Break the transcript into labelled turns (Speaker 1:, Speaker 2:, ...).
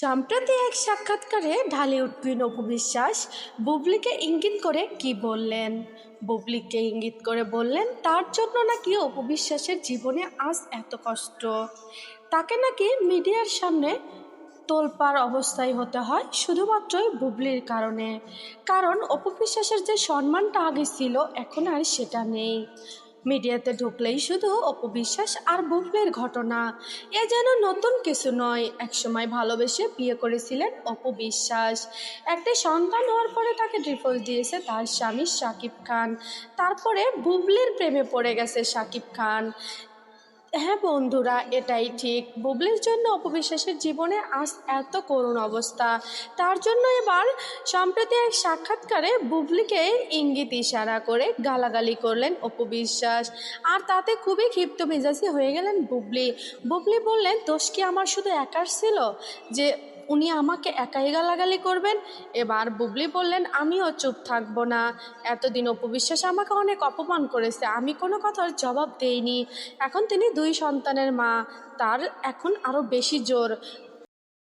Speaker 1: সম্প্রতি এক সাক্ষাৎকারে ঢালিউড কুইন অপু বিশ্বাস বুবলিকে ইঙ্গিত করে কি বললেন। বুবলিকে ইঙ্গিত করে বললেন তার জন্য নাকি অপু বিশ্বাসের জীবনে আজ এত কষ্ট, তাকে নাকি মিডিয়ার সামনে তোলপাড় অবস্থায় হতে হয় শুধুমাত্রই বুবলির কারণে। কারণ অপু বিশ্বাসের যে সম্মানটা আগে ছিল এখন আর সেটা নেই। মিডিয়াতে ঢুকলেই শুধু অপু বিশ্বাস আর বুবলির ঘটনা। এ যেন নতুন কিছু নয়, একসময় ভালোবেসে বিয়ে করেছিলেন অপু বিশ্বাস। একটা সন্তান হওয়ার পরে তাকে ডিভোর্স দিয়েছে তার স্বামী শাকিব খান। তারপরে বুবলির প্রেমে পড়ে গেছে শাকিব খান। হ্যাঁ বন্ধুরা, এটাই ঠিক, বুবলির জন্য অপু বিশ্বাসের জীবনে আজ এত করুণ অবস্থা। তার জন্য এবার সম্প্রতি এক সাক্ষাৎকারে বুবলিকে ইঙ্গিত ইশারা করে গালাগালি করলেন অপু বিশ্বাস। আর তাতে খুবই ক্ষিপ্ত মেজাজি হয়ে গেলেন বুবলি। বুবলি বললেন দোষ কি আমার শুধু একার ছিল যে উনি আমাকে একাই গালাগালি করবেন? এবার বুবলি বললেন আমিও চুপ থাকবো না। এতদিন অপু বিশ্বাস আমাকে অনেক অপমান করেছে, আমি কোনো কথার জবাব দেইনি। এখন তিনি দুই সন্তানের মা, তার এখন আরও বেশি জোর।